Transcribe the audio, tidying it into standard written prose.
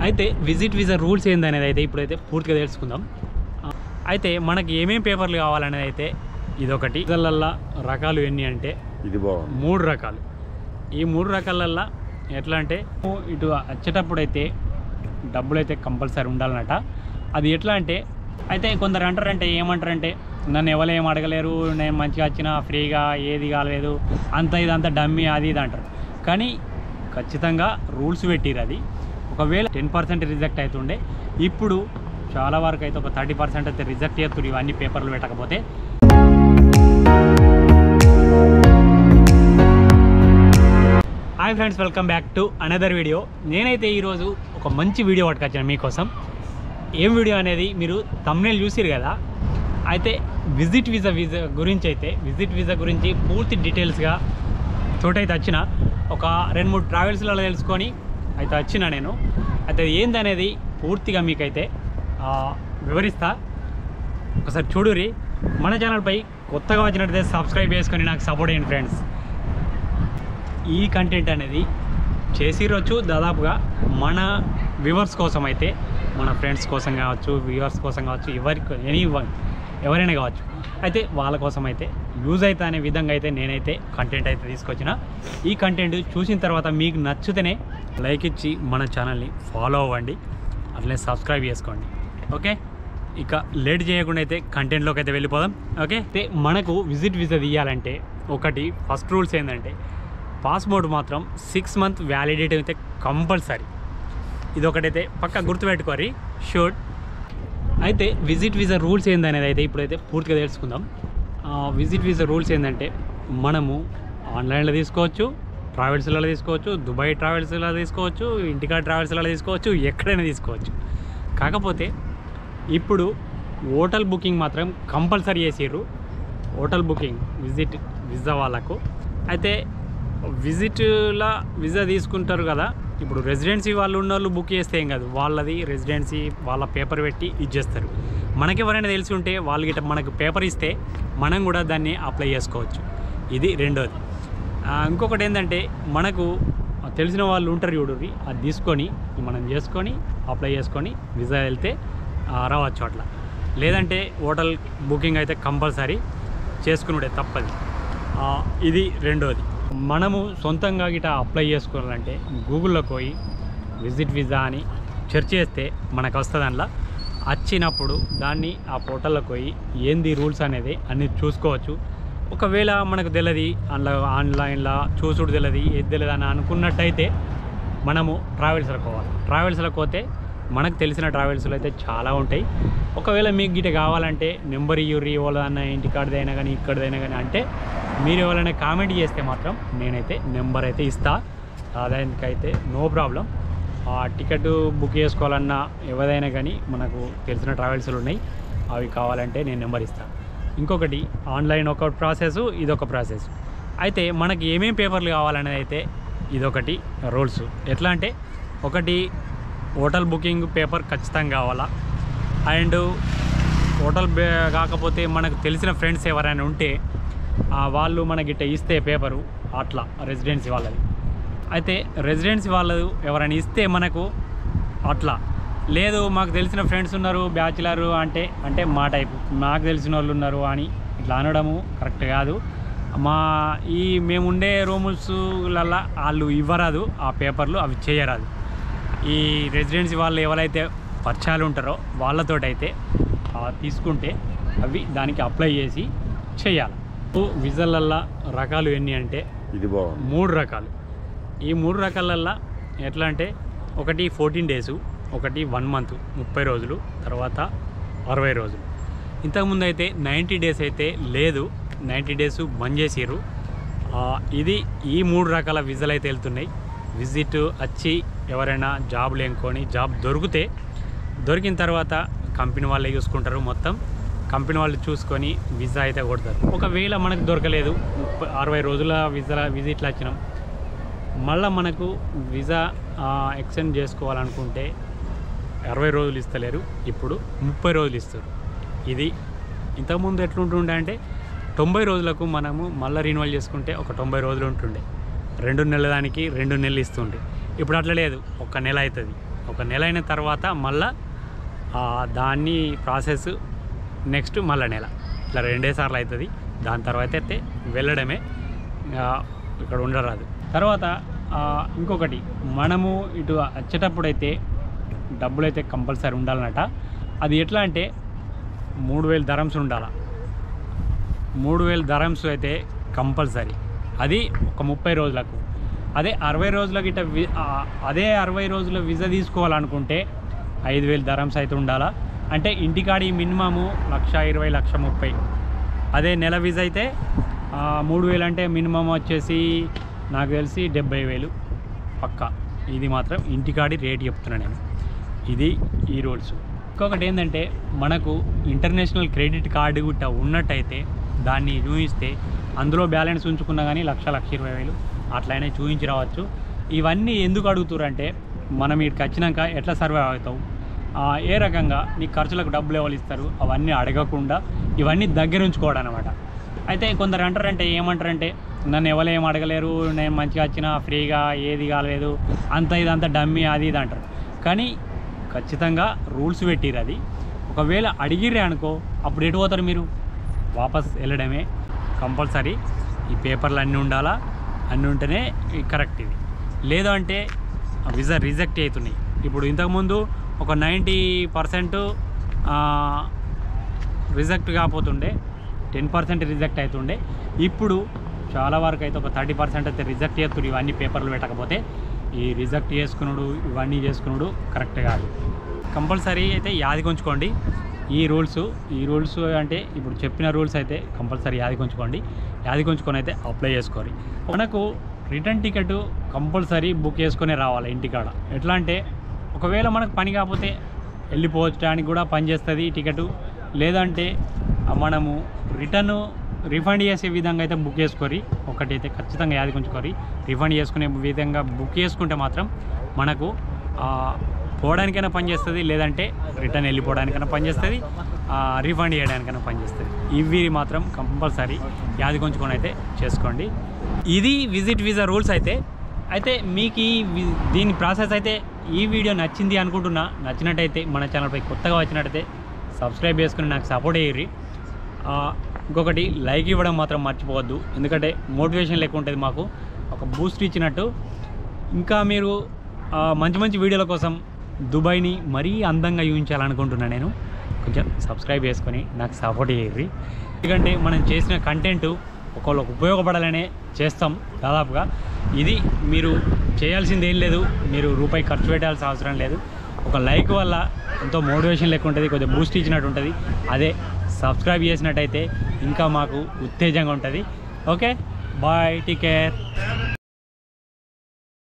అయితే visit visa rules ఏందనేది అయితే ఇప్పుడైతే పూర్తిగా తెలుసుకుందాం. అయితే మనకి ఏమేమి పేపర్లు కావాలనేది అయితే ఇదొకటి. వీసాలల్లో రకాలు ఎన్ని అంటే ఇది బాగుంది, 3 రకాలు. ఈ 3 రకాలల్లో ఎట్లా అంటే ఇటు వచ్చేటప్పుడు అయితే డబ్బులు అయితే కంపల్సరీ ఉండాలన్నట. అది ఎట్లా అంటే అయితే కొందరు అంటారంటే ఏమంటారంటే నన్ను ఎవరు ఏం అడగలేరు, నేను మంచిగా వచ్చినా ఫ్రీగా ఏది కాలేదు, ఇదంతా డమ్మీ అది ఇది అంటారు. కానీ ఖచ్చితంగా రూల్స్ పెట్టిరు. అది ఒకవేళ 10% రిజెక్ట్ అవుతుండే, ఇప్పుడు చాలా వరకు అయితే ఒక 30% అయితే రిజెక్ట్ చేస్తారు ఇవన్నీ పేపర్లు పెట్టకపోతే. Hi friends, welcome back to another video. నేనైతే ఈరోజు ఒక మంచి వీడియో పట్టుకొచ్చాను మీకోసం. ఏం వీడియో అనేది మీరు థంబ్నెయిల్ చూసిరు కదా. అయితే విజిట్ వీసా విజిట్ వీసా గురించి పూర్తి డీటెయిల్స్గా చోటైతే వచ్చిన ఒక 2-3 ట్రావెల్స్లలో తెలుసుకొని అయితే వచ్చిన నేను. అయితే ఏందనేది పూర్తిగా మీకైతే వివరిస్తా. ఒకసారి చూడురి. మన ఛానల్పై కొత్తగా వచ్చినట్టయితే సబ్స్క్రైబ్ చేసుకొని నాకు సపోర్ట్ చేయండి ఫ్రెండ్స్. ఈ కంటెంట్ అనేది చేసిరొచ్చు దాదాపుగా మన వ్యూవర్స్ కోసం అయితే, మన ఫ్రెండ్స్ కోసం కావచ్చు, వ్యూవర్స్ కోసం కావచ్చు, ఎవరైనా కావచ్చు. అయితే వాళ్ళ కోసం అయితే యూజ్ అవుతా అనే విధంగా అయితే నేనైతే కంటెంట్ అయితే తీసుకొచ్చిన. ఈ కంటెంట్ చూసిన తర్వాత మీకు నచ్చితేనే లైక్ ఇచ్చి మన ఛానల్ని ఫాలో అవ్వండి, అట్లనే సబ్స్క్రైబ్ చేసుకోండి. ఓకే, ఇక లేట్ చేయకుండా అయితే కంటెంట్లోకి అయితే వెళ్ళిపోదాం. ఓకే, అయితే మనకు విజిట్ వీసా తీయాలంటే ఒకటి ఫస్ట్ రూల్స్ ఏంటంటే పాస్పోర్ట్ మాత్రం 6 month వ్యాలిడిటీ అయితే కంపల్సరీ. ఇది ఒకటైతే పక్కా గుర్తుపెట్టుకోరి, షూర్. అయితే విజిట్ వీసా రూల్స్ ఏందనేది అయితే ఇప్పుడైతే పూర్తిగా తెలుసుకుందాం. విజిట్ వీసా రూల్స్ ఏంటంటే మనము ఆన్లైన్లో తీసుకోవచ్చు, ట్రావెల్స్లలో తీసుకోవచ్చు, దుబాయ్ ట్రావెల్స్లలో తీసుకోవచ్చు, ఇంటికాడ ట్రావెల్స్లలో తీసుకోవచ్చు, ఎక్కడైనా తీసుకోవచ్చు. కాకపోతే ఇప్పుడు హోటల్ బుకింగ్ మాత్రం కంపల్సరీ చేసిర్రు. హోటల్ బుకింగ్ విజిట్ వీసా వాళ్ళకు. అయితే విజిట్లా వీసా తీసుకుంటారు కదా, ఇప్పుడు రెసిడెన్సీ వాళ్ళు ఉన్న వాళ్ళు బుక్ చేస్తే ఏం కాదు, వాళ్ళది రెసిడెన్సీ వాళ్ళ పేపర్ పెట్టి ఇచ్చేస్తారు. మనకి ఎవరైనా తెలిసి ఉంటే వాళ్ళు గిట్ట మనకు పేపర్ ఇస్తే మనం కూడా దాన్ని అప్లై చేసుకోవచ్చు. ఇది రెండోది. ఇంకొకటి ఏంటంటే మనకు తెలిసిన వాళ్ళు ఉంటారు చూడండి, అది తీసుకొని మనం చేసుకొని అప్లై చేసుకొని వీసా వెళ్తే రావచ్చు అట్లా. లేదంటే హోటల్ బుకింగ్ అయితే కంపల్సరీ చేసుకునుడే తప్పది. ఇది రెండోది. మనము సొంతంగా గిట అప్లై చేసుకోవాలంటే గూగుల్లోకి పోయి విజిట్ వీసా అని సెర్చ్ చేస్తే మనకు వస్తుంది. అందులో వచ్చినప్పుడు దాన్ని ఆ పోర్టల్లోకి పోయి ఏంది రూల్స్ అనేది అన్ని చూసుకోవచ్చు. ఒకవేళ మనకు తెలియదు, అందులో ఆన్లైన్లో చూసుడు తెలియదు, ఏది తెలియదు అని అనుకున్నట్టయితే మనము ట్రావెల్స్లోకి పోవాలి. ట్రావెల్స్లోకి పోతే మనకు తెలిసిన ట్రావెల్స్లో అయితే చాలా ఉంటాయి. ఒకవేళ మీకు గిట కావాలంటే నెంబర్ ఇవ్వరి, వాళ్ళదన్నా ఇంటికాడదైనా కానీ ఇక్కడదైనా కానీ అంటే మీరు ఎవరైనా కామెంట్ చేస్తే మాత్రం నేనైతే నెంబర్ అయితే ఇస్తా. దానికైతే నో ప్రాబ్లం. టికెట్ బుక్ చేసుకోవాలన్నా ఎవరైనా కానీ మనకు తెలిసిన ట్రావెల్స్లు ఉన్నాయి, అవి కావాలంటే నేను నెంబర్ ఇస్తాను. ఇంకొకటి ఆన్లైన్ ఒక ప్రాసెస్, ఇదొక ప్రాసెస్. అయితే మనకి ఏమేమి పేపర్లు కావాలనేది అయితే ఇదొకటి రూల్స్. ఎట్లా అంటే ఒకటి హోటల్ బుకింగ్ పేపర్ ఖచ్చితంగా కావాలా. అండ్ హోటల్ కాకపోతే మనకు తెలిసిన ఫ్రెండ్స్ ఎవరైనా ఉంటే వాళ్ళు మనకిట్ట ఇస్తే పేపరు అట్లా రెసిడెన్సీ వాళ్ళది. అయితే రెసిడెన్సీ వాళ్ళు ఎవరైనా ఇస్తే మనకు అట్లా లేదు, మాకు తెలిసిన ఫ్రెండ్స్ ఉన్నారు బ్యాచిలరు అంటే మా టైపు మాకు తెలిసిన వాళ్ళు ఉన్నారు అని ఇట్లా అనడము కరెక్ట్ కాదు. మేము ఉండే రూమ్స్లల్లో వాళ్ళు ఇవ్వరాదు ఆ పేపర్లు, అవి చేయరాదు. ఈ రెసిడెన్సీ వాళ్ళు ఎవరైతే పరిచయాలు ఉంటారో వాళ్ళతోటైతే తీసుకుంటే అవి దానికి అప్లై చేసి చేయాలి. వీసాలల్లో రకాలు ఎన్ని అంటే ఇది బాగుంది, 3 రకాలు. ఈ 3 రకాలల్లో ఎట్లా అంటే ఒకటి 14 days, ఒకటి 1 month 30 రోజులు, తర్వాత 60 రోజులు. ఇంతకుముందు అయితే 90 days అయితే లేదు, 90 days బంద్ చేసిర్రు. ఈ 3 రకాల వీసాలు అయితే వెళ్తున్నాయి. విజిట్ వచ్చి ఎవరైనా జాబ్ లేనుకొని జాబ్ దొరికిన తర్వాత కంపెనీ వాళ్ళే చూసుకుంటారు. మొత్తం కంపెనీ వాళ్ళు చూసుకొని వీసా అయితే కొడతారు. ఒకవేళ మనకు దొరకలేదు, 60 రోజుల విజిట్లు వచ్చినాం, మళ్ళీ మనకు వీసా ఎక్స్టెండ్ చేసుకోవాలనుకుంటే 60 రోజులు ఇస్తలేరు, ఇప్పుడు 30 రోజులు ఇస్తారు. ఇది ఇంతకుముందు ఎట్లుంటుండే అంటే 90 రోజులకు మనము మళ్ళీ రిన్యూవల్ చేసుకుంటే ఒక 90 రోజులు ఉంటుండే, 2 నెలల దానికి 2 నెలలు ఇస్తుండే. ఇప్పుడు అట్లా లేదు, 1 నెల అవుతుంది. ఒక నెల అయిన తర్వాత మళ్ళా దాన్ని ప్రాసెస్ నెక్స్ట్ మళ్ళీ నెల ఇట్లా 2 సార్లు అవుతుంది. దాని తర్వాత అయితే వెళ్ళడమే, ఇక్కడ ఉండరాదు. తర్వాత ఇంకొకటి, మనము ఇటు వచ్చేటప్పుడైతే డబ్బులు అయితే కంపల్సరీ ఉండాలన్నట. అది ఎట్లా అంటే 3000 దరమ్స్ ఉండాలి. 3000 దరమ్స్ అయితే కంపల్సరీ. అది ఒక 30 రోజులకు. అదే 60 రోజులకు ఇట్లా అదే 60 రోజుల వీసా తీసుకోవాలనుకుంటే 5000 దరమ్స్ అయితే ఉండాలా. అంటే ఇంటికాడి మినిమము 1,20,000 1,30,000. అదే నెల వీసా అయితే 3000 అంటే మినిమం వచ్చేసి నాకు తెలిసి 70,000 పక్కా. ఇది మాత్రం ఇంటికాడి రేట్ చెప్తున్నా నేను. ఇది ఈ రూల్స్. ఇంకొకటి ఏంటంటే, మనకు ఇంటర్నేషనల్ క్రెడిట్ కార్డు గుట్ట ఉన్నట్టయితే దాన్ని చూపిస్తే అందులో బ్యాలెన్స్ ఉంచుకున్నా కానీ 1,20,000 అట్లయినా చూపించి రావచ్చు. ఇవన్నీ ఎందుకు అడుగుతారంటే, మనం ఇక్కడికి వచ్చినాక ఎట్లా సర్వైవ్ అవుతావు, ఏ రకంగా నీ ఖర్చులకు డబ్బులు ఎవరు ఇస్తారు, అవన్నీ అడగకుండా ఇవన్నీ దగ్గర ఉంచుకోవడం అనమాట. అయితే కొందరు అంటారంటే, ఏమంటారంటే, నన్ను ఎవరు ఏం అడగలేరు, నేను మంచిగా వచ్చినా ఫ్రీగా ఏది కాలేదు, ఇదంతా డమ్మీ అది ఇది అంటారు. కానీ ఖచ్చితంగా రూల్స్ పెట్టిరు. అది ఒకవేళ అడిగిర్రే అనుకో, అప్పుడు ఎటు పోతారు మీరు? వాపస్ వెళ్ళడమే కంపల్సరీ. ఈ పేపర్లు అన్నీ ఉండాలా, అన్నీ ఉంటేనే కరెక్ట్. ఇది లేదు అంటే వీసా రిజెక్ట్ అవుతున్నాయి. ఇప్పుడు ఇంతకుముందు ఒక 90% రిజెక్ట్ కాకపోతుండే, 10% రిజెక్ట్ అవుతుండే. ఇప్పుడు చాలా వరకు అయితే ఒక 30% అయితే రిజెక్ట్ చేస్తున్నారు. ఇవన్నీ పేపర్లు పెట్టకపోతే ఈ రిజెక్ట్ చేసుకున్నాడు, ఇవన్నీ చేసుకున్నాడు కరెక్ట్ కాదు. కంపల్సరీ అయితే యాదికొంచుకోండి ఈ రూల్స్ అంటే ఇప్పుడు చెప్పిన రూల్స్ అయితే కంపల్సరీ యాదికొంచుకొని అయితే అప్లై చేసుకోవాలి. మనకు రిటర్న్ టికెట్ కంపల్సరీ బుక్ చేసుకొని రావాలి ఇంటికాడ. ఎట్లా అంటే, ఒకవేళ మనకు పని కాకపోతే వెళ్ళిపోవడానికి కూడా పని చేస్తుంది టికెట్. లేదంటే మనము రిఫండ్ చేసే విధంగా అయితే బుక్ చేసుకోరి. ఒకటైతే ఖచ్చితంగా యాదికొంచుకోరి, రిఫండ్ చేసుకునే విధంగా బుక్ చేసుకుంటే మాత్రం మనకు పోవడానికైనా పనిచేస్తుంది, లేదంటే రిటర్న్ వెళ్ళిపోవడానికైనా పనిచేస్తుంది, రిఫండ్ చేయడానికైనా పనిచేస్తుంది. ఇవి మాత్రం కంపల్సరీ యాదికొంచుకొని అయితే చేసుకోండి. ఇది విజిట్ వీసా రూల్స్ అయితే మీకు దీని ప్రాసెస్ అయితే ఈ వీడియో నచ్చింది అనుకుంటున్నా. నచ్చినట్టయితే మన ఛానల్పై కొత్తగా వచ్చినట్టయితే సబ్స్క్రైబ్ చేసుకుని నాకు సపోర్ట్ అయ్యి. ఇంకొకటి, లైక్ ఇవ్వడం మాత్రం మర్చిపోవద్దు, ఎందుకంటే మోటివేషన్ లెక్క ఉంటుంది, మాకు ఒక బూస్ట్ ఇచ్చినట్టు. ఇంకా మీరు మంచి వీడియోల కోసం దుబాయ్ని మరీ అందంగా చూపించాలనుకుంటున్నా నేను. కొంచెం సబ్స్క్రైబ్ చేసుకొని నాకు సపోర్ట్ చేయర్రి. ఎందుకంటే మనం చేసిన కంటెంట్ ఒకళ్ళకి ఉపయోగపడాలనే చేస్తాం దాదాపుగా. ఇది మీరు చేయాల్సింది ఏం లేదు, మీరు రూపాయి ఖర్చు పెట్టాల్సిన అవసరం లేదు. ఒక లైక్ వల్ల ఎంతో మోటివేషన్ లెక్క ఉంటుంది, కొద్దిగా బూస్ట్ ఇచ్చినట్టు ఉంటుంది. అదే సబ్స్క్రైబ్ చేసినట్టయితే ఇంకా మాకు ఉత్తేజంగా ఉంటుంది. Okay, bye, take care.